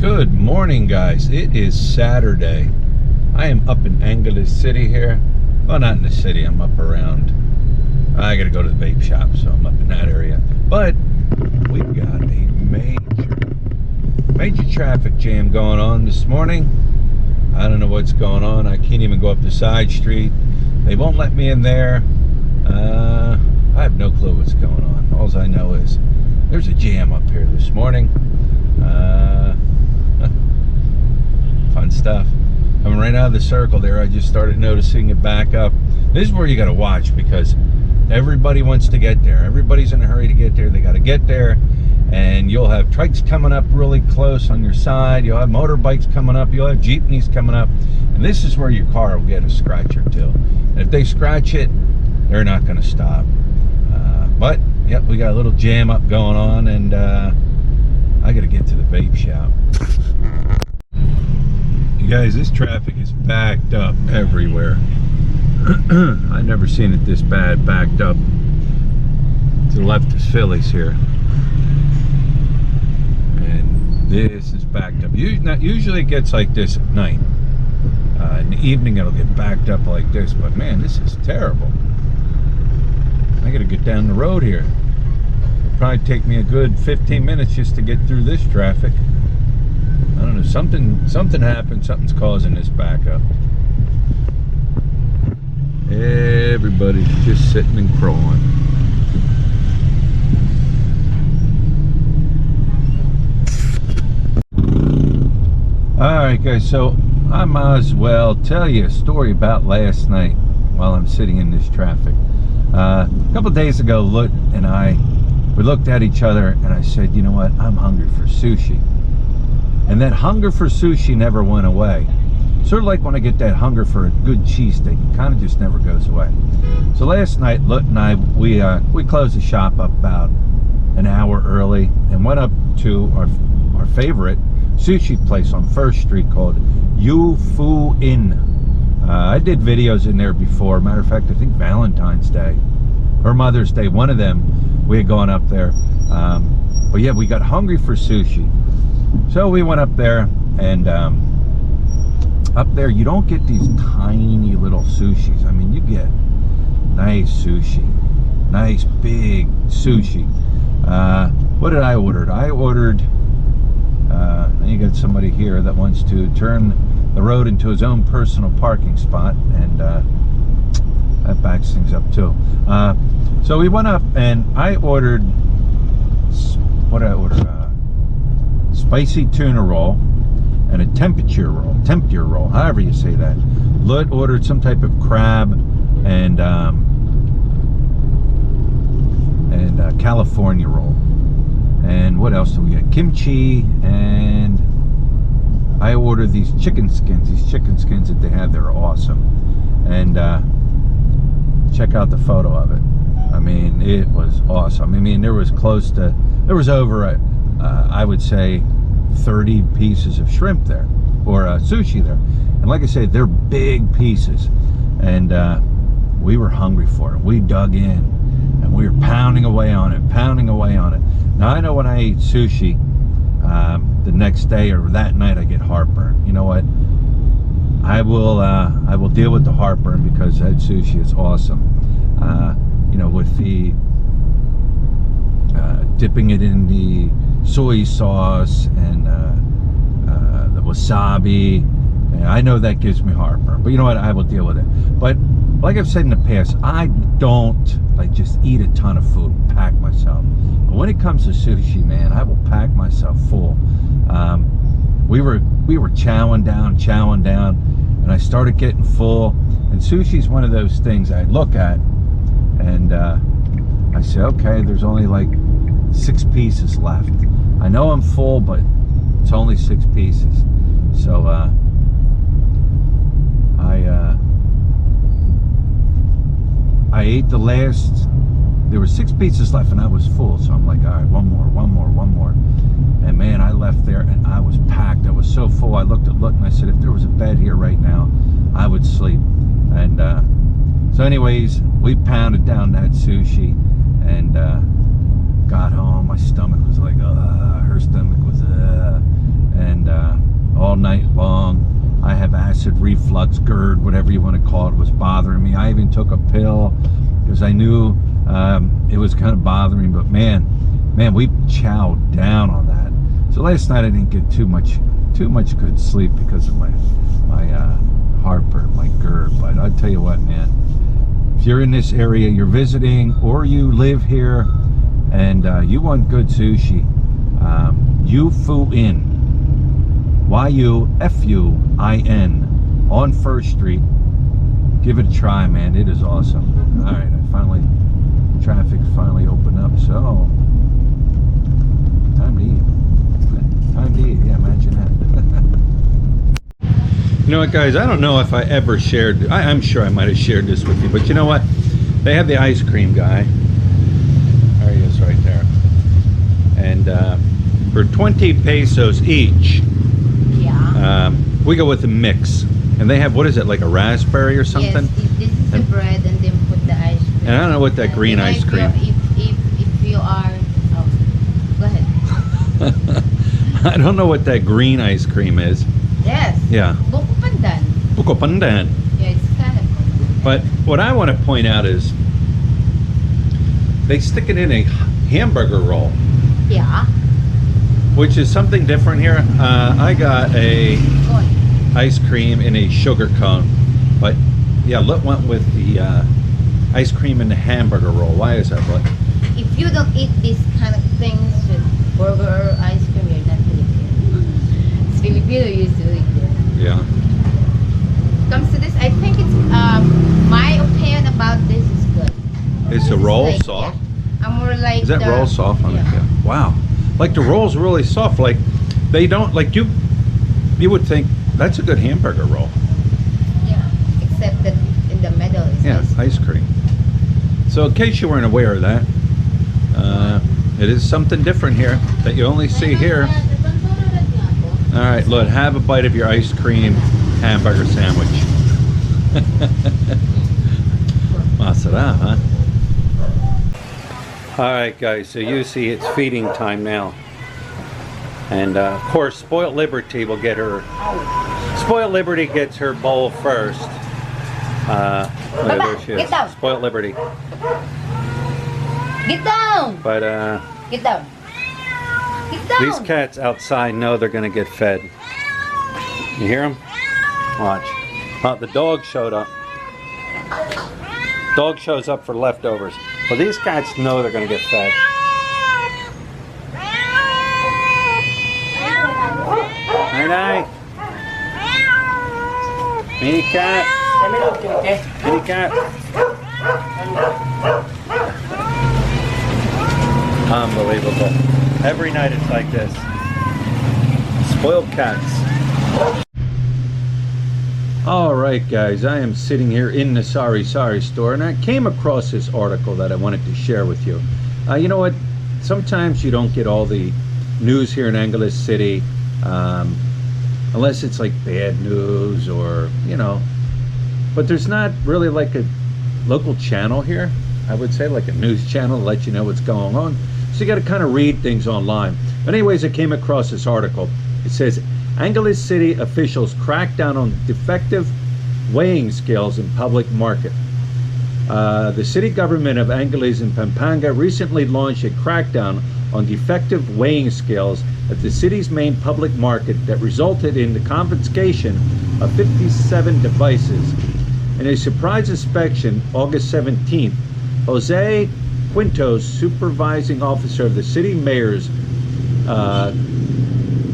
Good morning, guys. It is Saturday. I am up in Angeles City here. Well, not in the city. I'm up around. I got to go to the vape shop, so I'm up in that area. But we've got a major traffic jam going on this morning. I don't know what's going on. I can't even go up the side street. They won't let me in there. I have no clue what's going on. All I know is there's a jam up here this morning. Fun stuff. Coming right out of the circle there, I just started noticing it back up. This is where you got to watch because everybody wants to get there. Everybody's in a hurry to get there. They got to get there, and you'll have trikes coming up really close on your side. You'll have motorbikes coming up. You'll have jeepneys coming up, and this is where your car will get a scratch or two. And if they scratch it, they're not going to stop. But yep, we got a little jam up going on, and I got to get to the vape shop. You guys, this traffic is backed up everywhere. I've never seen it this bad, backed up. To the left is Phillies here. And this is backed up. Usually it gets like this at night. In the evening it'll get backed up like this, but man, this is terrible. I gotta get down the road here. It'll probably take me a good 15 minutes just to get through this traffic. I don't know, something happened, something's causing this backup. Everybody's just sitting and crawling. Alright guys, so I might as well tell you a story about last night while I'm sitting in this traffic. A couple days ago, Lut and we looked at each other and I said, you know what, I'm hungry for sushi. And that hunger for sushi never went away. Sort of like when I get that hunger for a good cheesesteak, it kind of just never goes away. So last night, Lut and I, we closed the shop up about an hour early and went up to our favorite sushi place on 1st Street called Yu Fu Inn. I did videos in there before. Matter of fact, I think Valentine's Day or Mother's Day, one of them, we had gone up there. But yeah, we got hungry for sushi. So we went up there, and up there you don't get these tiny little sushis. I mean, you get nice sushi, nice big sushi. What did I order? I ordered, you got somebody here that wants to turn the road into his own personal parking spot, and that backs things up too. So we went up and I ordered, what did I order? Spicy tuna roll and a temperature roll, however you say that. Lut ordered some type of crab and California roll. And what else do we get? Kimchi, and I ordered these chicken skins. These chicken skins that they have, they're awesome. And check out the photo of it. I mean, it was awesome. I mean, there was over, I would say, 30 pieces of shrimp there, or sushi there. And like I said, they're big pieces. And we were hungry for it. We dug in, and we were pounding away on it. Now, I know when I eat sushi, the next day or that night I get heartburn. You know what? I will deal with the heartburn because that sushi is awesome. You know, with the dipping it in the soy sauce and the wasabi. And I know that gives me heartburn, but you know what? I will deal with it. But like I've said in the past, I don't like just eat a ton of food and pack myself. But when it comes to sushi, man, I will pack myself full. We were chowing down, and I started getting full. And sushi's one of those things I look at, and I say, okay, there's only like 6 pieces left. I know I'm full, but it's only 6 pieces. So I ate the last. There were 6 pieces left, and I was full. So I'm like, all right, one more. And man, I left there, and I was packed. I was so full. I looked at Lut, and I said, if there was a bed here right now, I would sleep. And so, anyways, we pounded down that sushi, and got home. My stomach was like, her stomach was, and reflux, GERD, whatever you want to call it, was bothering me. I even took a pill because I knew it was kind of bothering me. But man, we chowed down on that. So last night I didn't get too much good sleep because of my heartburn, my GERD. But I'll tell you what, man, if you're in this area, you're visiting, or you live here, and you want good sushi, Yufuin, Yufuin on First Street. Give it a try, man. It is awesome. All right, traffic finally opened up, so time to eat. Time to eat. Yeah, imagine that. You know what, guys? I don't know if I ever shared. I'm sure I might have shared this with you, but you know what? They have the ice cream guy. There he is, right there. And for 20 pesos each, we go with the mix. And they have, what is it, like a raspberry or something? Yes, this is the bread, and then put the ice cream. And I don't know what that green ice cream. If you are, go ahead. I don't know what that green ice cream is. Yes. Yeah. Buko pandan. Buko pandan. Yeah, it's kind of. But what I want to point out is they stick it in a hamburger roll. Yeah. Which is something different here. I got a ice cream in a sugar cone, but yeah, Lut went with the ice cream in the hamburger roll. Why is that, Lut? If you don't eat these kind of things with burger or ice cream, you're not Filipino. It's Filipino used to eat this. Yeah. Comes to this, I think it's my opinion about this is good. Is the roll soft? Yeah. I'm more like. Is that roll soft on it? Yeah. Wow. Like the roll's really soft. Like they don't like you would think that's a good hamburger roll. Yeah. Except that in the middle is ice cream. So in case you weren't aware of that, it is something different here that you only see here. All right, Lord, have a bite of your ice cream hamburger sandwich. Masarap, huh? All right, guys, so you see it's feeding time now. And of course, Spoiled Liberty will get her. Spoiled Liberty gets her bowl first. There she is. Get down. Spoiled Liberty. Get down. But Get down. Get down. these cats outside know they're gonna get fed. You hear them? Watch. Oh, the dog showed up. Dog shows up for leftovers. Well, these cats know they're gonna get fed. Night night. Mini cat. Mini cat. Unbelievable. Every night it's like this. Spoiled cats. Alright guys, I am sitting here in the Sari store, and I came across this article that I wanted to share with you. You know what? Sometimes you don't get all the news here in Angeles City, unless it's like bad news or, you know. But there's not really like a local channel here, I would say, like a news channel to let you know what's going on. So you got to kind of read things online. But anyways, I came across this article. It says, Angeles City officials crack down on defective weighing scales in public market. The city government of Angeles and Pampanga recently launched a crackdown on defective weighing scales at the city's main public market that resulted in the confiscation of 57 devices. In a surprise inspection August 17th, Jose Quintos, supervising officer of the city mayor's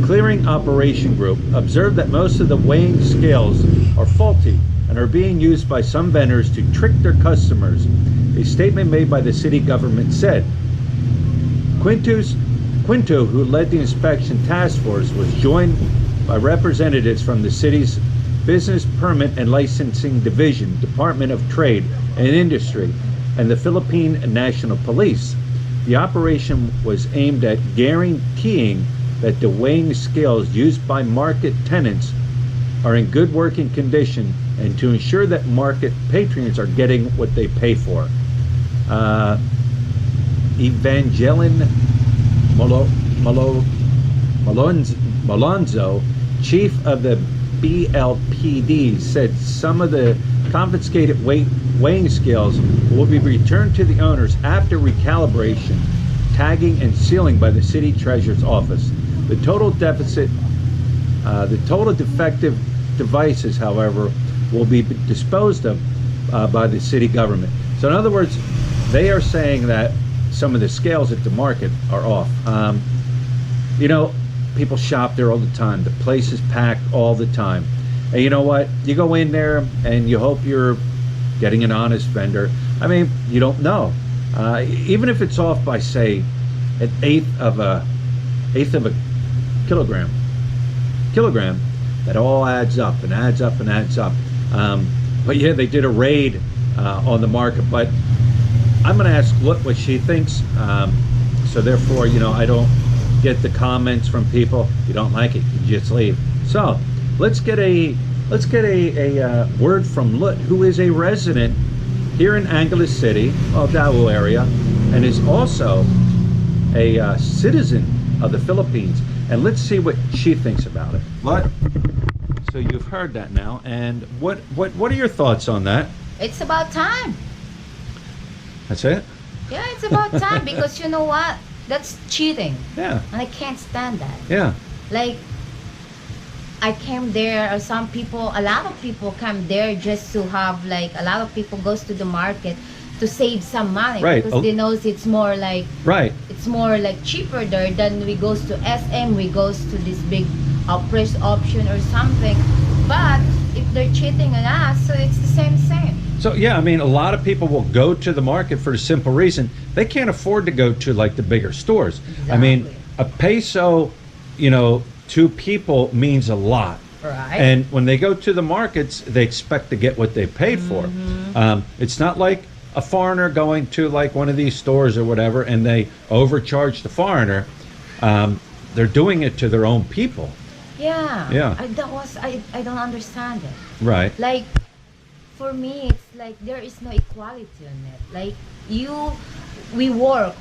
clearing operation group, observed that most of the weighing scales are faulty and are being used by some vendors to trick their customers. A statement made by the city government said, Quinto, who led the inspection task force, was joined by representatives from the city's Business Permit and Licensing Division, Department of Trade and Industry, and the Philippine National Police. The operation was aimed at guaranteeing that the weighing scales used by market tenants are in good working condition and to ensure that market patrons are getting what they pay for. Evangeline Malonzo, chief of the BLPD said some of the confiscated weighing scales will be returned to the owners after recalibration, tagging, and sealing by the city treasurer's office. The total defective devices, however, will be disposed of by the city government. So in other words, they are saying that some of the scales at the market are off. You know, people shop there all the time. The place is packed all the time. And you know what? You go in there and you hope you're getting an honest vendor. I mean, you don't know. Even if it's off by, say, an eighth of a kilogram, that all adds up and adds up and adds up. But yeah, they did a raid on the market. But I'm going to ask what she thinks. So therefore, you know, I don't get the comments from people. If you don't like it, you just leave. So let's get a word from Lut, who is a resident here in Angeles City, Davao area, and is also a citizen of the Philippines. And let's see what she thinks about it. Lut, so you've heard that now, and what are your thoughts on that? It's about time. That's it? Yeah, it's about time because you know what? That's cheating. Yeah. And I can't stand that. Yeah. Like, I came there, or some people, a lot of people come there just to have, like, a lot of people goes to the market to save some money. Right. Because they knows it's more like, right. It's more like cheaper there than we goes to SM, we goes to this big press option or something. But if they're cheating on us, so it's the same. So yeah, I mean, a lot of people will go to the market for the simple reason they can't afford to go to like the bigger stores. Exactly. I mean, a peso, you know, to people means a lot. Right. And when they go to the markets, they expect to get what they paid for. It's not like a foreigner going to like one of these stores or whatever, and they overcharge the foreigner. They're doing it to their own people. Yeah. Yeah. I don't understand it. Right. Like, for me, it's like there is no equality on it. Like, we work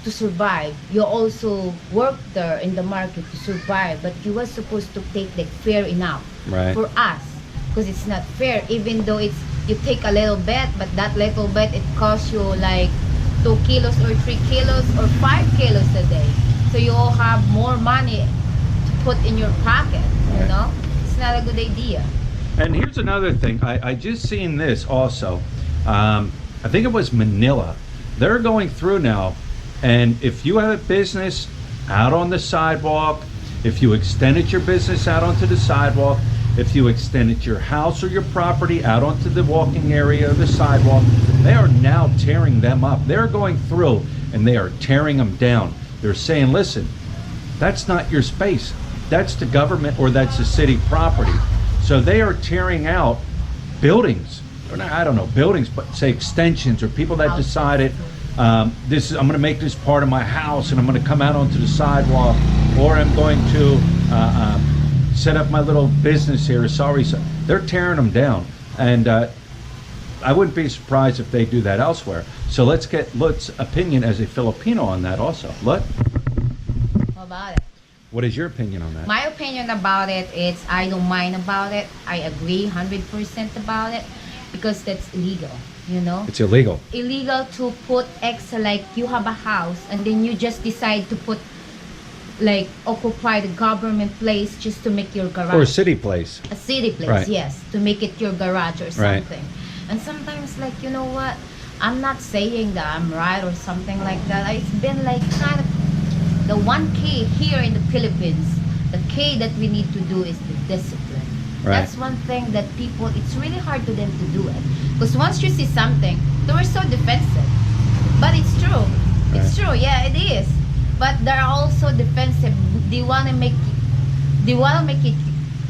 to survive. You also work there in the market to survive, but you were supposed to take like fair enough Right. for us, because it's not fair. Even though you take a little bit, but that little bit it costs you like 2 kilos or 3 kilos or 5 kilos a day. So you all have more money to put in your pocket. You Right. know, it's not a good idea. And here's another thing. I just seen this also. I think it was Manila. They're going through now, and if you have a business out on the sidewalk, if you extended your business out onto the sidewalk, if you extended your house or your property out onto the walking area or the sidewalk, they are now tearing them up. They're going through and they are tearing them down. They're saying, listen, that's not your space. That's the government or that's the city property. So they are tearing out buildings, or not, I don't know, buildings, but say extensions or people that decided I'm going to make this part of my house and I'm going to come out onto the sidewalk, or I'm going to set up my little business here. Sorry, so they're tearing them down, and I wouldn't be surprised if they do that elsewhere. So let's get Lut's opinion as a Filipino on that also. Lut, How about it? what is your opinion on that? My opinion about it is I don't mind about it. I agree 100% about it because that's illegal, you know? It's illegal. Illegal to put extra, like you have a house and then you just decide to put, like, occupy the government place just to make your garage. Or a city place. A city place, Right. yes, to make it your garage or Right. something. And sometimes, like, you know what? I'm not saying that I'm right or something like that. It's been like kind of the one key here in the Philippines. The key that we need to do is the discipline. Right. That's one thing that people, it's really hard to them to do it. Because once you see something, they were so defensive. But it's true. It's true, yeah, it is. But they're also defensive. They wanna make it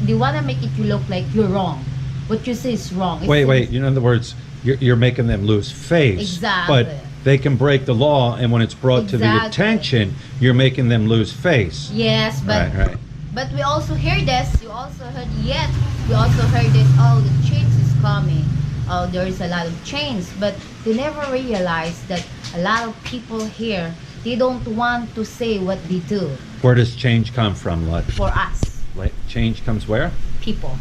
you look like you're wrong. What you say is wrong. Wait. In other words, you're making them lose face. Exactly. But they can break the law, and when it's brought to the Exactly. attention, you're making them lose face. Yes, but Right. but we also hear this. We also heard this. Oh, the change is coming. Oh, there is a lot of change, but they never realize that a lot of people here, they don't want to say what they do Where does change come from, Lut? for us Change comes where? people.